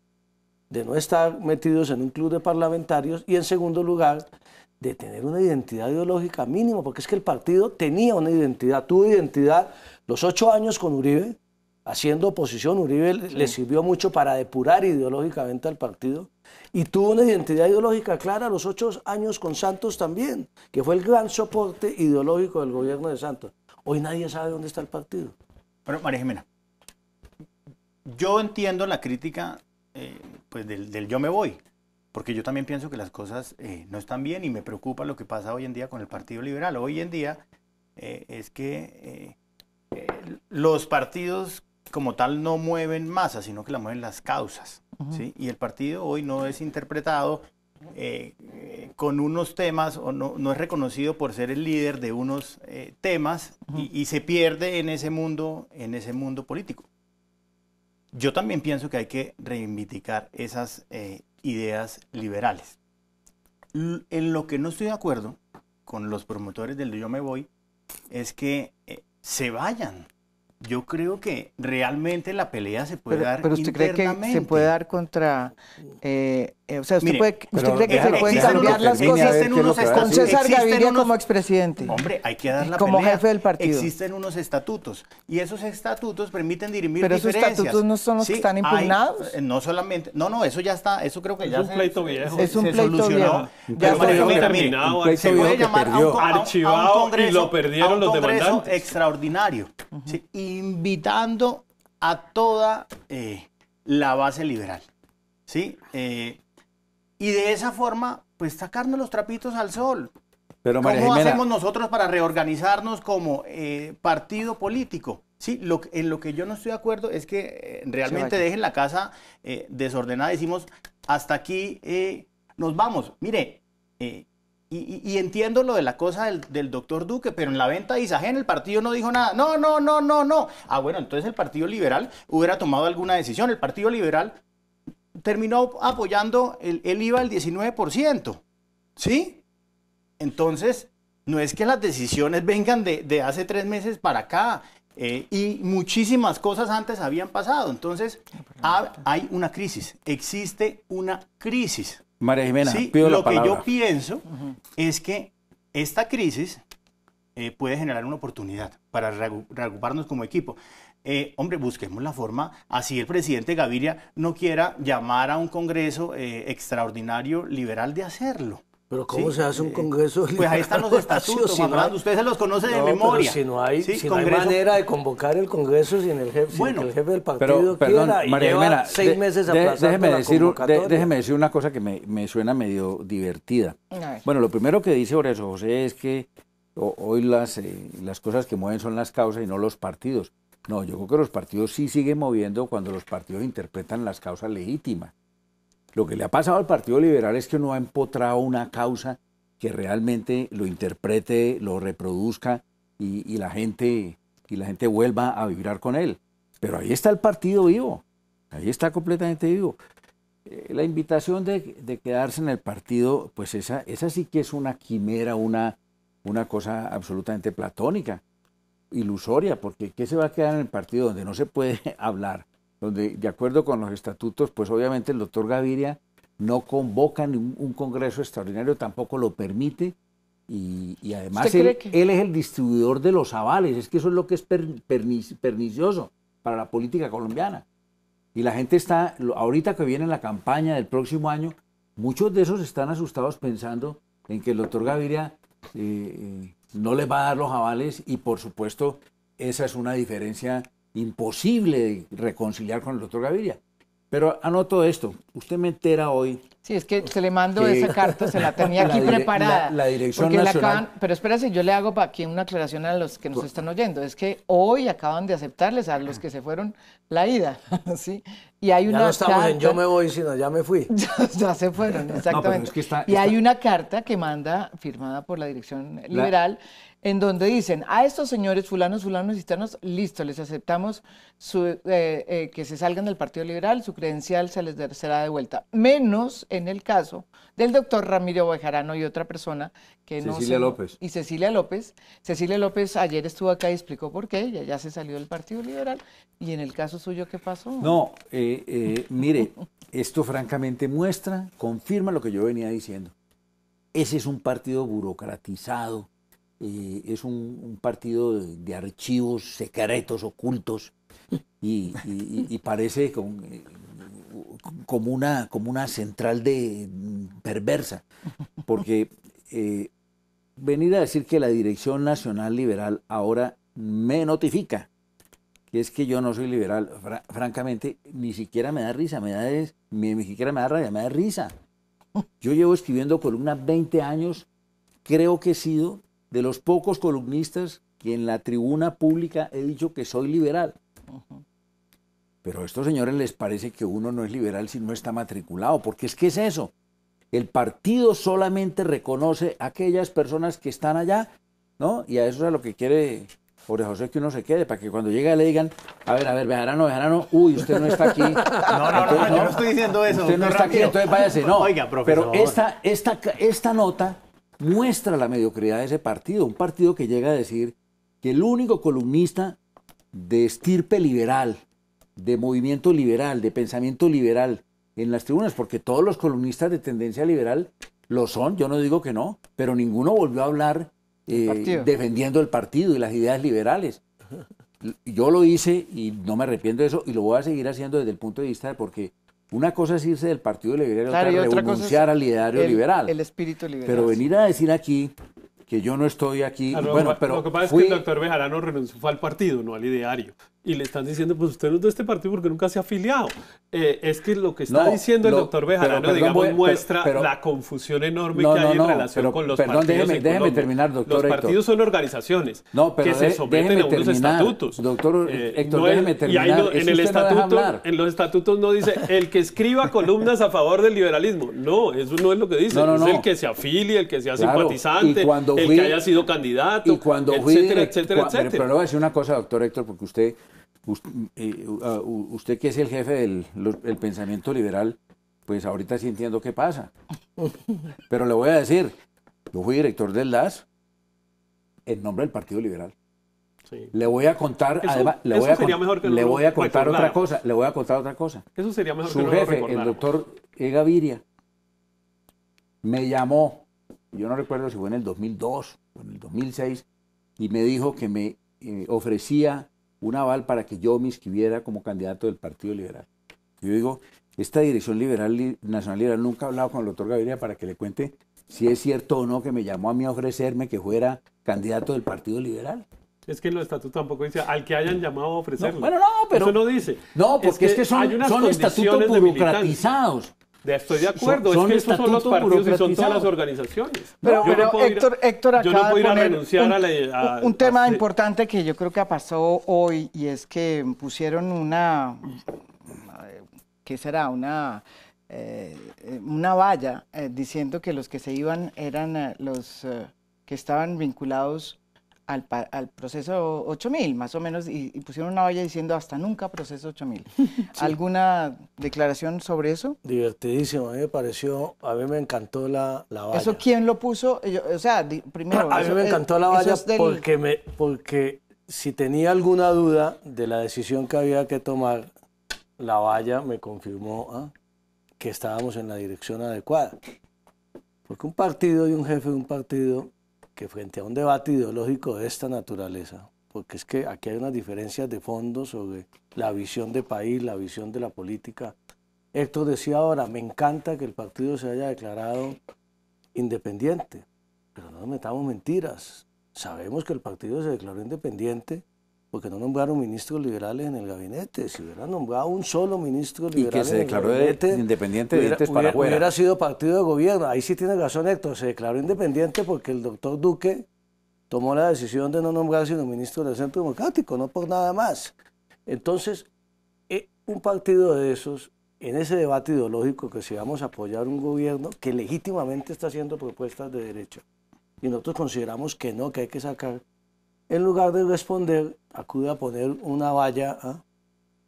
de no estar metidos en un club de parlamentarios, y en segundo lugar, de tener una identidad ideológica mínima, porque es que el partido tenía una identidad, tuvo identidad los 8 años con Uribe, haciendo oposición. Uribe le sirvió mucho para depurar ideológicamente al partido, y tuvo una identidad ideológica clara los 8 años con Santos también, que fue el gran soporte ideológico del gobierno de Santos. Hoy nadie sabe dónde está el partido. Bueno, María Jimena, yo entiendo la crítica pues del yo me voy, porque yo también pienso que las cosas no están bien, y me preocupa lo que pasa hoy en día con el Partido Liberal. Hoy en día es que los partidos como tal no mueven masas, sino que la mueven las causas, ¿sí? Y el partido hoy no es interpretado con unos temas, o no es reconocido por ser el líder de unos temas, y se pierde en ese mundo político. Yo también pienso que hay que reivindicar esas ideas liberales. En lo que no estoy de acuerdo con los promotores del Yo Me Voy es que se vayan. Yo creo que realmente la pelea se puede dar pero usted internamente. cree que se puede dar contra... o sea, ¿usted, Mire, usted cree que se déjame, pueden existen cambiar las unos- cosas existen unos con César existen Gaviria unos- como expresidente? Hombre, hay que dar la Como pelea. jefe del partido. Existen unos estatutos, y esos estatutos permiten dirimir Pero esos diferencias. estatutos no son los que están impugnados. No solamente, no, eso ya está, eso creo que Es ya un pleito viejo. Es un se pleito solucionó. viejo. Pero Ya María está Jimena, mire, terminado, se puede que llamar perdió. a un Archivado, congreso, y lo perdieron a un los congreso demandantes. extraordinario, ¿sí? Invitando a toda la base liberal, ¿sí? Y de esa forma, pues sacarnos los trapitos al sol. Pero María ¿Cómo Jimena, hacemos nosotros para reorganizarnos como partido político? Sí, en lo que yo no estoy de acuerdo es que realmente vaya. dejen la casa desordenada. Decimos, hasta aquí nos vamos. Mire, y entiendo lo de la cosa del doctor Duque, pero en la venta de Isagen el partido no dijo nada. No. Ah, bueno, entonces el Partido Liberal hubiera tomado alguna decisión. El Partido Liberal terminó apoyando el IVA al 19%, ¿sí? Entonces, no es que las decisiones vengan de hace 3 meses para acá, y muchísimas cosas antes habían pasado. Entonces, hay una crisis, existe una crisis. María Jimena, Sí, pido la lo que palabra. yo pienso es que esta crisis puede generar una oportunidad para reagruparnos como equipo. Hombre, busquemos la forma, así el presidente Gaviria no quiera llamar a un congreso extraordinario liberal, de hacerlo. Pero ¿cómo Sí, se hace un congreso liberal? Pues ahí están los estatutos, Si Juan no hay- Orlando, usted se los conoce de No, memoria. pero si no hay, Sí, si no hay Congreso- manera de convocar el Congreso sin el jefe, Bueno, sin que el jefe del Pero, partido perdón, quiera, y María lleva Jimena, 6 meses aplazando déjeme la decir, convocatoria. déjeme decir una cosa que me suena medio divertida. A ver. Bueno, lo primero que dice Horacio José es que hoy las cosas que mueven son las causas y no los partidos. No, yo creo que los partidos sí siguen moviendo cuando los partidos interpretan las causas legítimas. Lo que le ha pasado al Partido Liberal es que no ha empotrado una causa que realmente lo interprete, lo reproduzca y la gente vuelva a vibrar con él. Pero ahí está el partido vivo, ahí está completamente vivo. La invitación de quedarse en el partido, pues esa sí que es una quimera, una cosa absolutamente platónica, ilusoria, porque ¿qué se va a quedar en el partido donde no se puede hablar? Donde, de acuerdo con los estatutos, pues obviamente el doctor Gaviria no convoca ni un congreso extraordinario, tampoco lo permite, y además ¿Usted cree que- él es el distribuidor de los avales, es que eso es lo que es pernicioso para la política colombiana. Y la gente está, ahorita que viene la campaña del próximo año, muchos de esos están asustados pensando en que el doctor Gaviria no les va a dar los avales, y por supuesto esa es una diferencia imposible de reconciliar con el doctor Gaviria. Pero anoto esto, usted me entera hoy. Sí, es que se le mandó esa carta, se la tenía aquí preparada. La Dirección porque Nacional. pero espérese, yo le hago aquí una aclaración a los que nos están oyendo. Es que hoy acaban de aceptarles a los que se fueron la ida, ¿sí? Y hay una ya no estamos carta, en yo me voy, sino ya me fui. ya se fueron, exactamente. No, es que y hay una carta que manda, firmada por la Dirección Liberal, en donde dicen, a estos señores fulanos, fulanos y tanos, listo, les aceptamos que se salgan del Partido Liberal, su credencial se les será devuelta, menos en el caso del doctor Ramiro Bejarano y otra persona que no Cecilia López. Y Cecilia López. Cecilia López ayer estuvo acá y explicó por qué, ella ya se salió del Partido Liberal. Y en el caso suyo, ¿qué pasó? No, mire, esto francamente muestra, confirma lo que yo venía diciendo. Ese es un partido burocratizado, es un partido de archivos secretos, ocultos, y parece como una central perversa, porque venir a decir que la Dirección Nacional Liberal ahora me notifica que es que yo no soy liberal, francamente, ni siquiera me da risa, ni siquiera me da rabia, me da risa. Yo llevo escribiendo columnas 20 años, creo que he sido de los pocos columnistas que en la tribuna pública he dicho que soy liberal. Pero a estos señores les parece que uno no es liberal si no está matriculado, porque es que es eso. El partido solamente reconoce a aquellas personas que están allá, ¿no? Y a eso es a lo que quiere Jorge José que uno se quede, para que cuando llegue le digan, a ver, Bejarano, uy, usted no está aquí. No, yo no estoy diciendo eso. Usted no está aquí, entonces váyase. No, oiga, profesor. Pero esta nota muestra la mediocridad de ese partido, un partido que llega a decir que el único columnista de estirpe liberal, de movimiento liberal, de pensamiento liberal en las tribunas, porque todos los columnistas de tendencia liberal lo son, yo no digo que no, pero ninguno volvió a hablar defendiendo el partido y las ideas liberales. Yo lo hice y no me arrepiento de eso y lo voy a seguir haciendo desde el punto de vista de porque una cosa es irse del Partido Liberal y otra renunciar al ideario liberal. El espíritu liberal. Pero venir a decir aquí que yo no estoy aquí... pero lo que pasa es que el doctor Bejarano renunció al partido, no al ideario. Y le están diciendo, pues usted no es de este partido porque nunca se ha afiliado. Es que lo que está diciendo el doctor Bejarano, muestra la confusión enorme que hay en relación con los partidos déjeme terminar, doctor Los partidos son organizaciones que se someten a unos estatutos. Doctor Héctor, déjeme terminar. Y ahí en los estatutos no dice el que escriba columnas a favor del liberalismo. No, eso no es lo que dice. Es el que se afilie, el que sea simpatizante, el que haya sido candidato, etcétera. Pero le voy a decir una cosa, doctor Héctor, porque usted que es el jefe del pensamiento liberal, pues ahorita sí entiendo qué pasa. Pero le voy a decir, yo fui director del DAS en nombre del Partido Liberal. Sí. Le voy a contar, además, le voy a contar otra cosa. Eso sería mejor que no lo recordara. Su jefe, el doctor Gaviria, me llamó, yo no recuerdo si fue en el 2002 o en el 2006, y me dijo que me ofrecía un aval para que yo me inscribiera como candidato del Partido Liberal. Yo digo, esta Dirección Nacional Liberal nunca ha hablado con el doctor Gaviria para que le cuente si es cierto o no que me llamó a mí a ofrecerme que fuera candidato del Partido Liberal. Es que en los estatutos tampoco dice al que hayan llamado a ofrecerlo. No, pero eso no dice. No, porque es que son estatutos burocratizados. Estoy de acuerdo, es que estos son los partidos y son todas las organizaciones. Pero Héctor acaba de poner un tema importante que yo creo que pasó hoy, y es que pusieron ¿qué será? Una valla diciendo que los que se iban eran los que estaban vinculados al proceso 8000, más o menos, y pusieron una valla diciendo hasta nunca proceso 8000. Sí. ¿Alguna declaración sobre eso? Divertidísimo, a mí me encantó la valla. ¿Eso quién lo puso? Primero... A mí me encantó la valla porque si tenía alguna duda de la decisión que había que tomar, la valla me confirmó que estábamos en la dirección adecuada. Porque un partido y un jefe de un partido que frente a un debate ideológico de esta naturaleza, porque es que aquí hay unas diferencias de fondo sobre la visión de país, la visión de la política. Héctor decía ahora, me encanta que el partido se haya declarado independiente, pero no nos metamos mentiras. Sabemos que el partido se declaró independiente porque no nombraron ministros liberales en el gabinete. Si hubieran nombrado un solo ministro liberal Y que se declaró independiente de dientes para afuera. Hubiera sido partido de gobierno. Ahí sí tiene razón Héctor, se declaró independiente porque el doctor Duque tomó la decisión de no nombrar sino ministro del Centro Democrático, no por nada más. Entonces, un partido de esos, en ese debate ideológico que si vamos a apoyar un gobierno que legítimamente está haciendo propuestas de derecha, y nosotros consideramos que no, que hay que sacar, en lugar de responder, acude a poner una valla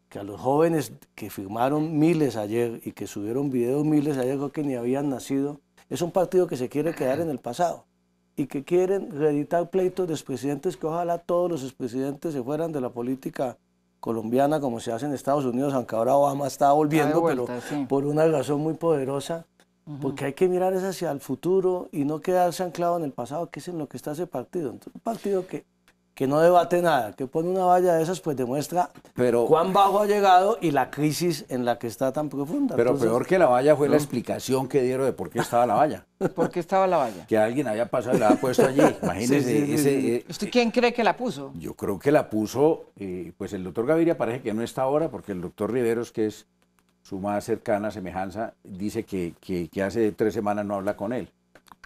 que a los jóvenes que firmaron miles ayer y que subieron videos miles ayer, creo que ni habían nacido. Es un partido que se quiere quedar en el pasado y que quieren reeditar pleitos de expresidentes que ojalá todos los expresidentes se fueran de la política colombiana como se hace en Estados Unidos, aunque ahora Obama está volviendo, pero sí, por una razón muy poderosa. Porque hay que mirar es hacia el futuro y no quedarse anclado en el pasado, que es en lo que está ese partido. Entonces, un partido que no debate nada, que pone una valla de esas, pues demuestra cuán bajo ha llegado y la crisis en la que está tan profunda. Pero entonces, peor que la valla fue la explicación que dieron de por qué estaba la valla. ¿Por qué estaba la valla? Que alguien había pasado y la había puesto allí. Imagínese. ¿Usted quién cree que la puso? Yo creo que la puso, pues el doctor Gaviria parece que no está ahora, porque el doctor Riveros, que es su más cercana semejanza, dice que hace 3 semanas no habla con él,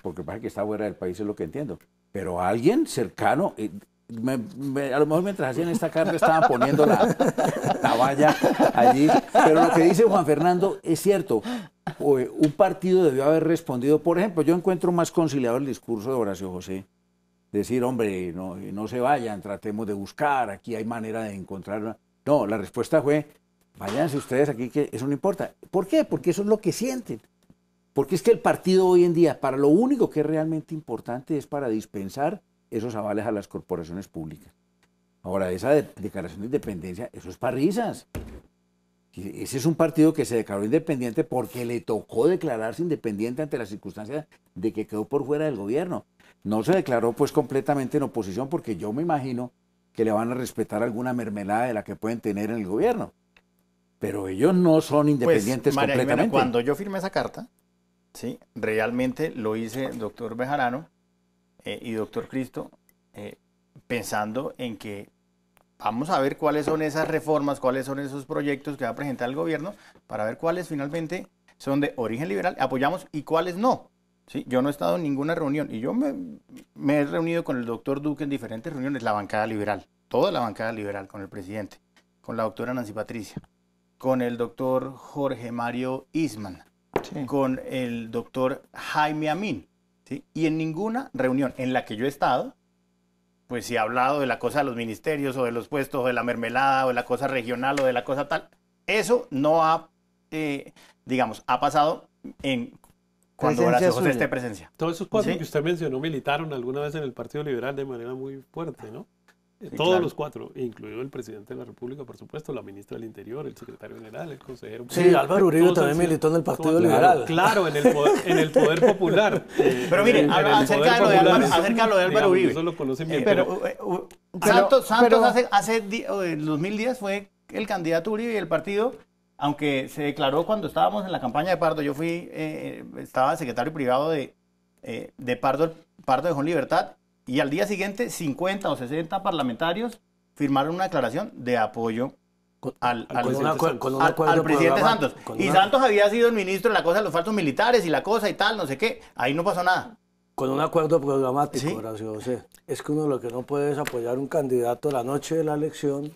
porque parece que está fuera del país, es lo que entiendo. Pero alguien cercano, a lo mejor mientras hacían esta carta estaban poniendo la valla allí, pero lo que dice Juan Fernando es cierto. Un partido debió haber respondido. Por ejemplo, yo encuentro más conciliador el discurso de Horacio José, decir, hombre, no se vayan, tratemos de buscar, aquí hay manera de encontrar. No, la respuesta fue, váyanse ustedes aquí, que eso no importa. ¿Por qué? Porque eso es lo que sienten. Porque es que el partido hoy en día, para lo único que es realmente importante es para dispensar esos avales a las corporaciones públicas. Ahora, esa declaración de independencia, eso es para risas. Ese es un partido que se declaró independiente porque le tocó declararse independiente ante las circunstancias de que quedó por fuera del gobierno. No se declaró pues completamente en oposición porque yo me imagino que le van a respetar alguna mermelada de la que pueden tener en el gobierno. Pero ellos no son independientes pues, María completamente. Jimena, cuando yo firmé esa carta, ¿sí? Realmente lo hice doctor Bejarano y doctor Cristo, pensando en que vamos a ver cuáles son esas reformas, cuáles son esos proyectos que va a presentar el gobierno, para ver cuáles finalmente son de origen liberal, apoyamos y cuáles no. ¿Sí? Yo no he estado en ninguna reunión y yo me he reunido con el doctor Duque en diferentes reuniones, la bancada liberal, toda la bancada liberal, con el presidente, con la doctora Nancy Patricia, con el doctor Jorge Mario Isman, sí, con el doctor Jaime Amin, ¿sí? Y en ninguna reunión en la que yo he estado, pues si ha hablado de la cosa de los ministerios o de los puestos o de la mermelada o de la cosa regional o de la cosa tal, eso no ha, digamos, ha pasado cuando Horacio José esté presencia. Todos esos cuatro, ¿sí?, que usted mencionó militaron alguna vez en el Partido Liberal de manera muy fuerte, ¿no? Sí, todos, claro, los cuatro, incluido el presidente de la República, por supuesto, la ministra del Interior, el secretario general, el consejero. Sí, Álvaro Uribe también militó en el Partido Liberal. Claro, en el poder popular. Pero mire, acerca de lo de Álvaro Uribe. Eso lo conocen bien. Santos hace 2010 fue el candidato Uribe y el partido, aunque se declaró cuando estábamos en la campaña de Pardo, yo estaba secretario privado de Pardo dejó en libertad, y al día siguiente 50 o 60 parlamentarios firmaron una declaración de apoyo al presidente Santos. Y Santos había sido el ministro de la cosa de los falsos militares y la cosa y tal, no sé qué. Ahí no pasó nada. Con un acuerdo programático, ¿sí?, Horacio José. Es que uno lo que no puede es apoyar un candidato la noche de la elección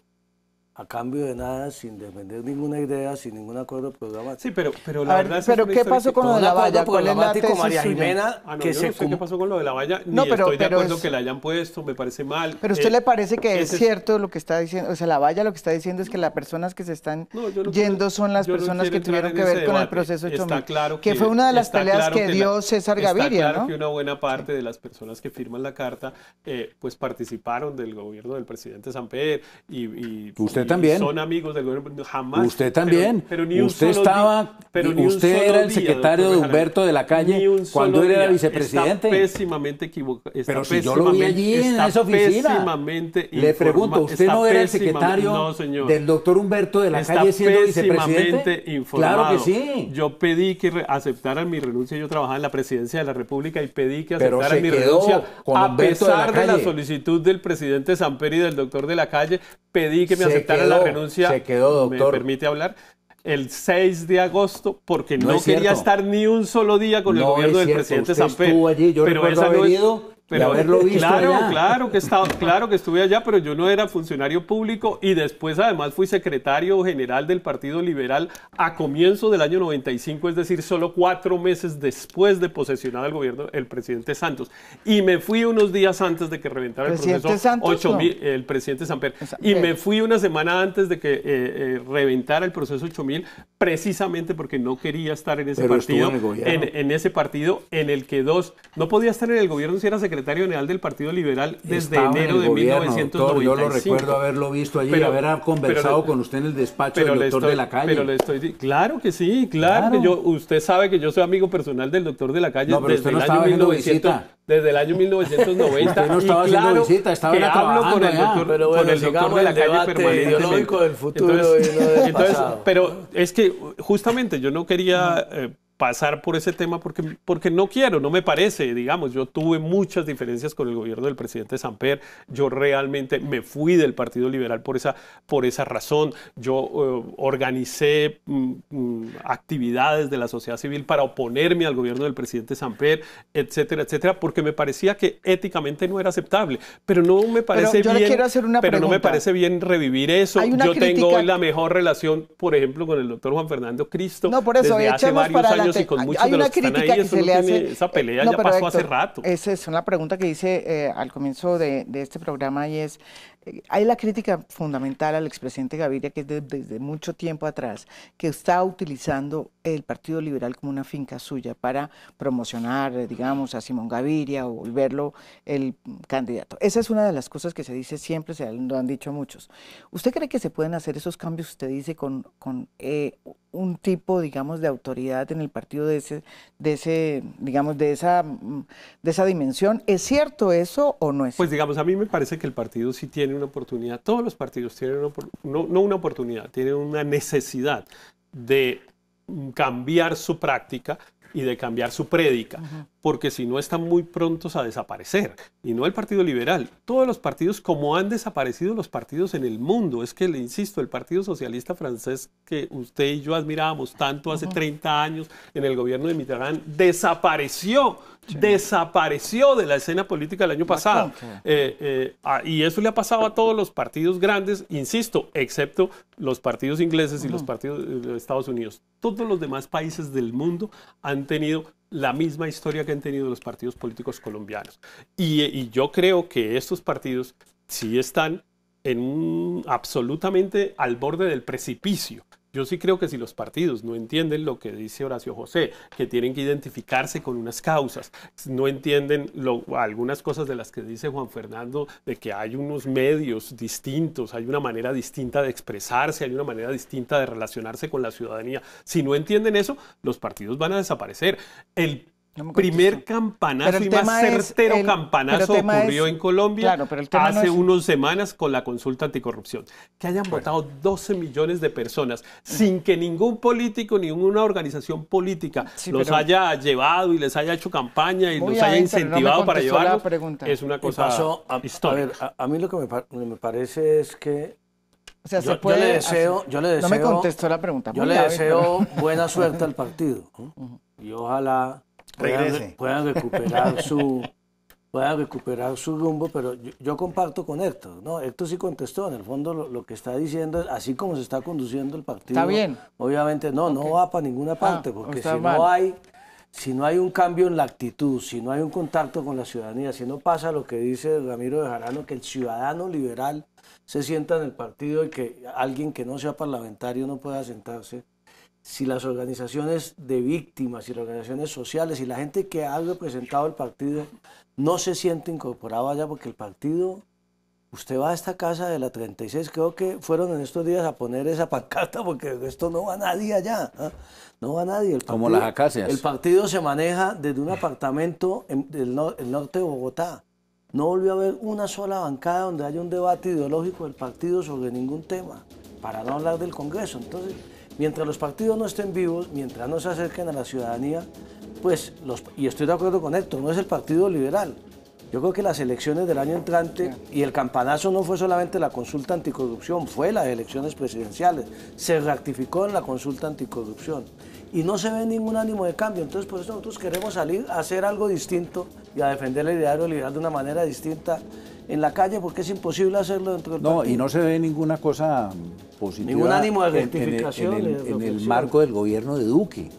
a cambio de nada, sin defender ninguna idea, sin ningún acuerdo programático. Sí, pero la verdad es que... ¿Pero qué pasó con lo de la valla? ¿Cuál es la tesis, María Jimena? Yo no sé qué pasó con lo de la valla, ni estoy de acuerdo que la hayan puesto, me parece mal. ¿Pero a usted le parece que es cierto lo que está diciendo? O sea, la valla lo que está diciendo es que las personas que se están yendo son las personas que tuvieron que ver con el proceso 8000. Claro que fue una de las peleas que dio César Gaviria, ¿no? Está claro que una buena parte de las personas que firman la carta, pues participaron del gobierno del presidente Samper y usted también. Son amigos del gobierno, jamás. Usted también. Pero ni un usted solo estaba, pero ni un usted solo era el día, secretario doctor de Humberto de la Calle Ni un cuando solo él era día. vicepresidente. Está pésimamente equivocado. Pero si yo lo vi allí en esa oficina. Pésimamente Le pregunto, ¿usted no era el secretario del doctor Humberto de la Calle siendo vicepresidente? Informado. Claro que sí. Yo pedí que aceptaran mi renuncia. Yo trabajaba en la presidencia de la República y pedí que aceptaran mi renuncia. A pesar de la solicitud del presidente Samper y del doctor de la Calle, pedí que me aceptaran la renuncia. Se quedó, doctor. ¿Me permite hablar? El 6 de agosto, porque no quería estar ni un solo día con el gobierno del presidente Samper. Yo recuerdo haber ido y haberlo visto allá. Claro que estuve allá, pero yo no era funcionario público y después además fui secretario general del Partido Liberal a comienzo del año 95, es decir, solo 4 meses después de posesionado el gobierno el presidente Santos. Y me fui unos días antes de que reventara el proceso 8000, el presidente Samper. Y me fui una semana antes de que reventara el proceso 8000, precisamente porque no quería estar en ese partido, en ese partido en el que no podía estar en el gobierno si era secretario general del Partido Liberal desde enero de 1995. Doctor, yo lo recuerdo haberlo visto allí, haber conversado con usted en el despacho del doctor de la Calle. Claro que sí, claro. Que usted sabe que yo soy amigo personal del doctor de la Calle desde el año 1900. Desde el año 1990. Usted no estaba haciendo visita, estaba hablo con el doctor, pero bueno, con el doctor de la Calle permanentemente. Del futuro y no del pasado. Pero es que justamente yo no quería pasar por ese tema porque no quiero, no me parece, digamos, yo tuve muchas diferencias con el gobierno del presidente Samper, yo realmente me fui del Partido Liberal por esa razón, yo organicé actividades de la sociedad civil para oponerme al gobierno del presidente Samper, etcétera, etcétera, porque me parecía que éticamente no era aceptable, pero no me parece no me parece bien revivir eso. Yo tengo hoy la mejor relación, por ejemplo, con el doctor Juan Fernando Cristo, desde hace varios años y con muchos de los que están ahí. Esa pelea ya pasó Héctor, hace rato. Esa es una pregunta que hice al comienzo de este programa y es, hay la crítica fundamental al expresidente Gaviria, que es desde mucho tiempo atrás, que está utilizando el Partido Liberal como una finca suya para promocionar, digamos, a Simón Gaviria o volverlo el candidato. Esa es una de las cosas que se dice siempre, lo han dicho muchos. ¿Usted cree que se pueden hacer esos cambios, usted dice, con un tipo, digamos, de autoridad en el partido de esa dimensión? ¿Es cierto eso o no es cierto? Pues digamos, a mí me parece que el partido sí tiene una oportunidad, todos los partidos tienen no una oportunidad, tienen una necesidad de cambiar su práctica y de cambiar su prédica, porque si no están muy prontos a desaparecer, y no el Partido Liberal, todos los partidos como han desaparecido los partidos en el mundo. Es que le insisto, el Partido Socialista francés que usted y yo admirábamos tanto hace 30 años en el gobierno de Mitterrand, desapareció de la escena política el año pasado, y eso le ha pasado a todos los partidos grandes, insisto, excepto los partidos ingleses y los partidos de Estados Unidos. Todos los demás países del mundo han tenido la misma historia que han tenido los partidos políticos colombianos. Y yo creo que estos partidos sí están absolutamente al borde del precipicio. Yo sí creo que si los partidos no entienden lo que dice Horacio José, que tienen que identificarse con unas causas, no entienden algunas cosas de las que dice Juan Fernando, de que hay unos medios distintos, hay una manera distinta de expresarse, hay una manera distinta de relacionarse con la ciudadanía. Si no entienden eso, los partidos van a desaparecer. El primer campanazo y más certero campanazo ocurrió en Colombia hace unas semanas con la consulta anticorrupción. Que hayan votado 12 millones de personas sin que ningún político, ninguna organización política los haya llevado y les haya hecho campaña y los haya incentivado para llevarlos, es una cosa histórica. A mí lo que me parece es que o sea, yo le deseo, no me contestó la pregunta. Yo le deseo buena suerte al partido, y ojalá puedan recuperar su rumbo, pero yo comparto con Héctor, ¿no? Héctor sí contestó, en el fondo lo que está diciendo es así como se está conduciendo el partido. Está bien. Obviamente no va para ninguna parte, porque si no hay un cambio en la actitud, si no hay un contacto con la ciudadanía, si no pasa lo que dice Ramiro Bejarano, que el ciudadano liberal se sienta en el partido y que alguien que no sea parlamentario no pueda sentarse, si las organizaciones de víctimas, si las organizaciones sociales, si la gente que ha representado el partido no se siente incorporado allá, porque el partido, usted va a esta casa de la 36, creo que fueron en estos días a poner esa pancarta porque esto no va nadie allá, ¿eh? No va nadie. El partido, como las acacias. El partido se maneja desde un apartamento en el norte de Bogotá. No volvió a haber una sola bancada donde haya un debate ideológico del partido sobre ningún tema, para no hablar del Congreso. Entonces, mientras los partidos no estén vivos, mientras no se acerquen a la ciudadanía, pues, y estoy de acuerdo con Héctor, no es el Partido Liberal. Yo creo que las elecciones del año entrante, y el campanazo no fue solamente la consulta anticorrupción, fue las elecciones presidenciales, se ratificó en la consulta anticorrupción y no se ve ningún ánimo de cambio. Entonces por eso nosotros queremos salir a hacer algo distinto y a defender el ideario liberal de una manera distinta en la calle, porque es imposible hacerlo dentro del partido. Y no se ve ninguna cosa positiva, ningún ánimo de rectificación en el marco del gobierno de Duque,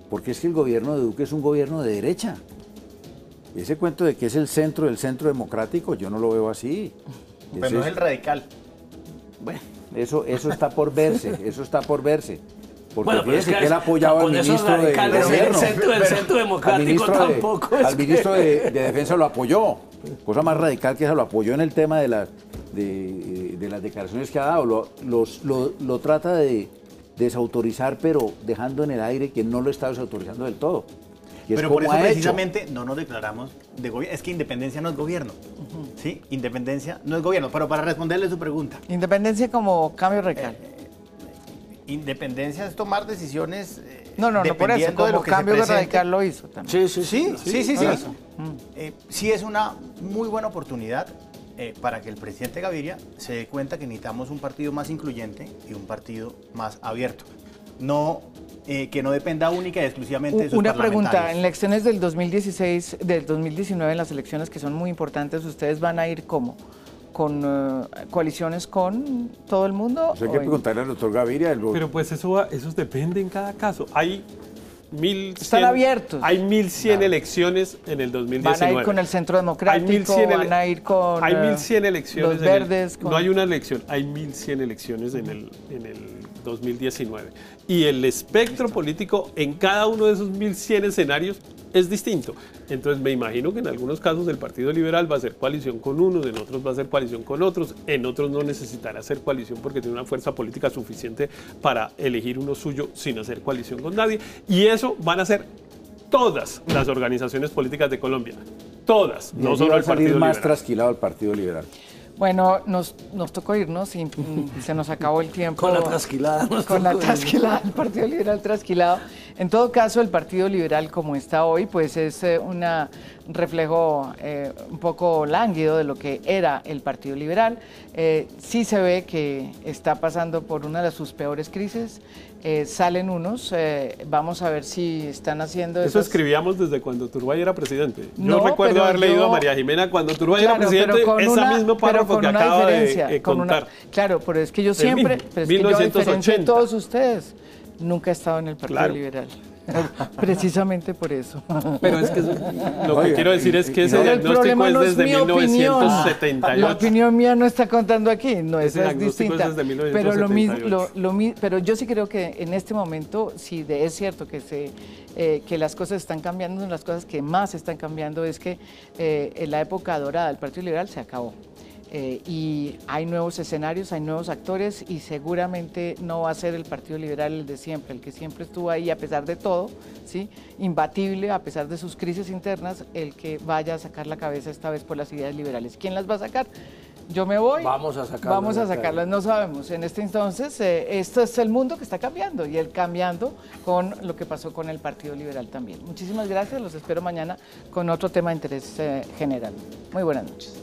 porque es que el gobierno de Duque es un gobierno de derecha. Ese cuento de que es el centro del centro democrático, yo no lo veo así. Pero no es el radical. Bueno, eso está por verse, eso está por verse. Porque bueno, fíjese que él apoyaba al ministro de gobierno. El centro democrático tampoco. Al ministro de Defensa lo apoyó. Cosa más radical que esa, lo apoyó en el tema de las declaraciones que ha dado. Lo trata de desautorizar, pero dejando en el aire que no lo está desautorizando del todo. Pero por eso precisamente no nos declaramos de gobierno. Es que independencia no es gobierno. ¿Sí? Independencia no es gobierno. Pero para responderle su pregunta. Independencia como cambio radical. Independencia es tomar decisiones. No, por eso, como cambio radical lo hizo también. Sí. Sí es una muy buena oportunidad para que el presidente Gaviria se dé cuenta que necesitamos un partido más incluyente y un partido más abierto. Que no dependa única y exclusivamente de sus parlamentarios. Una pregunta, en las elecciones del 2016, del 2019, en las elecciones que son muy importantes, ¿ustedes van a ir cómo? ¿Con coaliciones con todo el mundo? Hay que preguntarle al doctor Gaviria. Pero pues eso depende en cada caso. Hay 1.100... Están abiertos. Hay 1.100 elecciones en el 2019. ¿Van a ir con el Centro Democrático? ¿Van a ir con hay 1.100 elecciones los verdes? No hay una elección, hay 1.100 elecciones en el 2019. Y el espectro político en cada uno de esos 1.100 escenarios es distinto. Entonces me imagino que en algunos casos el Partido Liberal va a hacer coalición con unos, en otros va a hacer coalición con otros, en otros no necesitará hacer coalición porque tiene una fuerza política suficiente para elegir uno suyo sin hacer coalición con nadie. Y eso van a ser todas las organizaciones políticas de Colombia. Todas, no solo el Partido Liberal. Más trasquilado el Partido Liberal. Bueno, nos tocó irnos y se nos acabó el tiempo. Con la trasquilada. Con la trasquilada, el Partido Liberal trasquilado. En todo caso, el Partido Liberal como está hoy, pues es un reflejo un poco lánguido de lo que era el Partido Liberal. Sí se ve que está pasando por una de sus peores crisis. Salen unos, vamos a ver si están haciendo eso. Escribíamos desde cuando Turbay era presidente. Yo recuerdo haber leído a María Jimena cuando Turbay era presidente, ese mismo párrafo que acaba de contar. Claro, pero es que yo siempre, pero es que yo, a diferencia de todos ustedes, nunca he estado en el Partido Liberal. Precisamente por eso. Pero es que lo que quiero decir es que ese diagnóstico es desde 1978. La opinión mía no está contando aquí, no, esa es distinta. Es desde 1978. Pero yo sí creo que en este momento, sí, es cierto que las cosas están cambiando, una de las cosas que más están cambiando es que en la época dorada del Partido Liberal se acabó. Y hay nuevos escenarios, hay nuevos actores y seguramente no va a ser el Partido Liberal el de siempre, el que siempre estuvo ahí a pesar de todo, ¿sí? Imbatible a pesar de sus crisis internas, el que vaya a sacar la cabeza esta vez por las ideas liberales. ¿Quién las va a sacar? Yo me voy. Vamos a sacarlas, no sabemos. En este entonces, esto es el mundo que está cambiando y el cambiando con lo que pasó con el Partido Liberal también. Muchísimas gracias, los espero mañana con otro tema de interés general. Muy buenas noches.